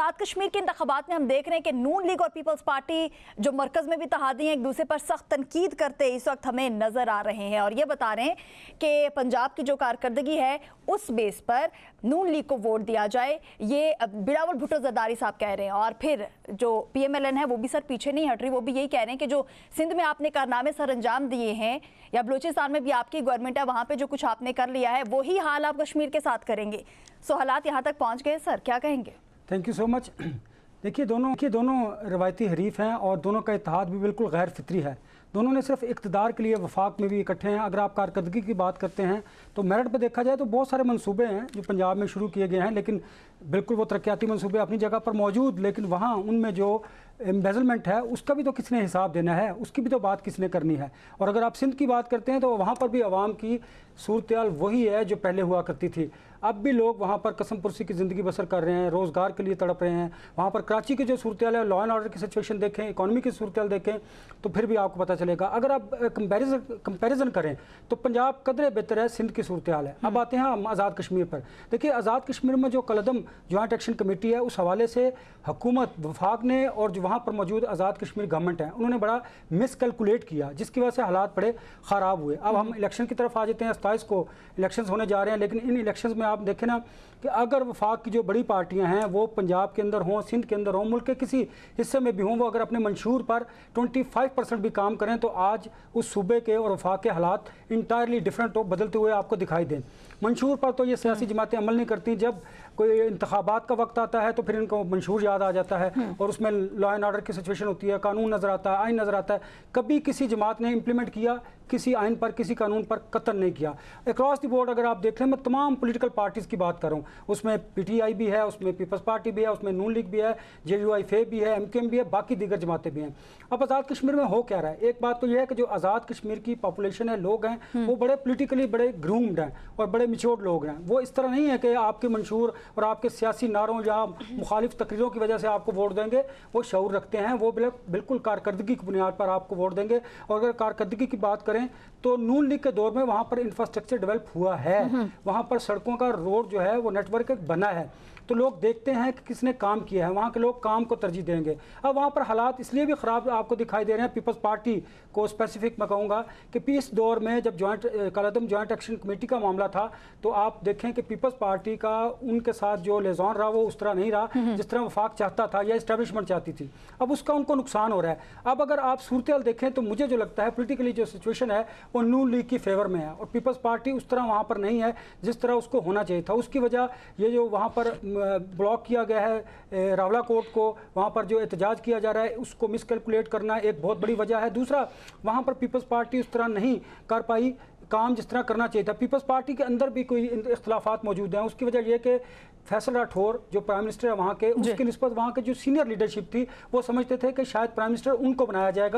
आज़ाद कश्मीर के इंतखाबात में हम देख रहे हैं कि नून लीग और पीपल्स पार्टी जो मरकज़ में भी तहादी हैं, एक दूसरे पर सख्त तनकीद करते इस वक्त हमें नज़र आ रहे हैं और ये बता रहे हैं कि पंजाब की जो कारकर्दगी है उस बेस पर नून लीग को वोट दिया जाए, ये बिलावल भुट्टो जरदारी साहब कह रहे हैं। और फिर जो PMLN है वो भी सर पीछे नहीं हट रही, वो भी यही कह रहे हैं कि जो सिंध में आपने कारनामे सर अंजाम दिए हैं या बलूचिस्तान में भी आपकी गवर्नमेंट है, वहाँ पे जो कुछ आपने कर लिया है वही हाल आप कश्मीर के साथ करेंगे। सो हालात यहाँ तक पहुँच गए सर, क्या कहेंगे? Thank you so much. देखिए दोनों रवायती हरीफ हैं और दोनों का इत्तेहाद भी बिल्कुल गैर फितरी है। दोनों ने सिर्फ इक़्तिदार के लिए वफाक में भी इकट्ठे हैं। अगर आप कारकर्दगी की बात करते हैं तो मेरिट पर देखा जाए तो बहुत सारे मंसूबे हैं जो पंजाब में शुरू किए गए हैं, लेकिन बिल्कुल वो तरक्याती मंसूबे अपनी जगह पर मौजूद, लेकिन वहाँ उनमें जो एम्बेजलमेंट है उसका भी तो किसने हिसाब देना है, उसकी भी तो बात किसने करनी है। और अगर आप सिंध की बात करते हैं तो वहाँ पर भी आवाम की सूरत-ए-हाल वही है जो पहले हुआ करती थी। अब भी लोग वहाँ पर कसम पुरसी की ज़िंदगी बसर कर रहे हैं, रोज़गार के लिए तड़प रहे हैं। वहाँ पर कराची की जो सूरत-ए-हाल है, लॉ एंड ऑर्डर की सिचुएशन देखें, इकॉनमी की सूरत-ए-हाल देखें तो फिर भी आपको पता चलेगा। अगर आप कंपैरिजन करें तो पंजाब कदरे बेहतर है, सिंध की सूरत-ए-हाल है। अब आते हैं हम आज़ाद कश्मीर पर। देखिए आज़ाद कश्मीर में जो कलदम जॉइंट एक्शन कमेटी है, उस हवाले से हुकूमत वफाक ने और जो वहाँ पर मौजूद आज़ाद कश्मीर गवर्नमेंट है उन्होंने बड़ा मिसकैलकुलेट किया, जिसकी वजह से हालात बड़े ख़राब हुए। अब हम इलेक्शन की तरफ आ जाते हैं। 27 को इलेक्शंस होने जा रहे हैं, लेकिन इन इलेक्शंस में आप देखें ना कि अगर वफाक की जो बड़ी पार्टियां हैं वो पंजाब के अंदर हों, सिंध के अंदर हों, मुल्क के किसी हिस्से में भी हों, वो अगर अपने मंशूर पर 25% भी काम करें तो आज उस सूबे के और वफाक के हालात इंटायरली डिफरेंट हो, बदलते हुए आपको दिखाई दें। मंशूर पर तो ये सियासी जमातें अमल नहीं करती। जब कोई इंतखाबात का वक्त आता है तो फिर इनको मंशूर याद आ जाता है और उसमें लॉ एंड ऑर्डर की सिचुएशन होती है, कानून नज़र आता है, आइन नज़र आता है। कभी किसी जमात ने इम्प्लीमेंट किया किसी आइन पर, किसी कानून पर कतन नहीं किया। अक्रॉस द बोर्ड अगर आप देख रहे हैं, मैं तमाम पॉलिटिकल पार्टीज़ की बात कर रहा हूँ, उसमें PTI भी है, उसमें पीपल्स पार्टी भी है, उसमें नून लीग भी है, JUI भी है, MKM भी है, बाकी दीगर जमातें भी हैं। अब आज़ाद कश्मीर में हो क्या रहा है? एक बात तो यह है कि जो आज़ाद कश्मीर की पॉपुलेशन है, लोग हैं, वो बड़े पोलिटिकली बड़े ग्रूम्ड हैं और बड़े मिच्योर्ड लोग हैं। वो इस तरह नहीं है कि आपके मंशूर और आपके सियासी नारों या मुखालिफ तकरीरों की वजह से आपको वोट देंगे। वो शऊर रखते हैं, वो बिल्कुल कारकर्दगी की बुनियाद पर आपको वोट देंगे। और अगर कारकर्दगी की बात करें तो नून लीग के दौर में वहाँ पर इंफ्रास्ट्रक्चर डेवलप हुआ है, वहाँ पर सड़कों का रोड जो है वो नेटवर्क बना है, तो लोग देखते हैं कि किसने काम किया है, वहाँ के लोग काम को तरजीह देंगे। अब वहाँ पर हालात इसलिए भी ख़राब आपको दिखाई दे रहे हैं। पीपल्स पार्टी को स्पेसिफिक मैं कहूँगा कि इस दौर में जब कलदम जॉइंट एक्शन कमेटी का मामला था तो आप देखें कि पीपल्स पार्टी का उनके साथ जो लेजॉन रहा वो उस तरह नहीं रहा जिस तरह वफाक चाहता था या इस्टेब्लिशमेंट चाहती थी। अब उसका उनको नुकसान हो रहा है। अब अगर आप सूरत-ए-हाल देखें तो मुझे जो लगता है पोलिटिकली जो सिचुएशन है वो नून लीग की फेवर में है और पीपल्स पार्टी उस तरह वहाँ पर नहीं है जिस तरह उसको होना चाहिए था। उसकी वजह ये जो वहाँ पर ब्लॉक किया गया है रावला कोर्ट को, वहाँ पर जो एहतजाज किया जा रहा है उसको मिसकैलकुलेट करना एक बहुत बड़ी वजह है। दूसरा, वहाँ पर पीपल्स पार्टी उस तरह नहीं कर पाई काम जिस तरह करना चाहिए था। पीपल्स पार्टी के अंदर भी कोई इख्तलाफात मौजूद हैं। उसकी वजह यह कि फैसल राठौर जो प्राइम मिनिस्टर है वहाँ के, उसकी निस्बत वहाँ के जो सीनियर लीडरशिप थी वो समझते थे कि शायद प्राइम मिनिस्टर उनको बनाया जाएगा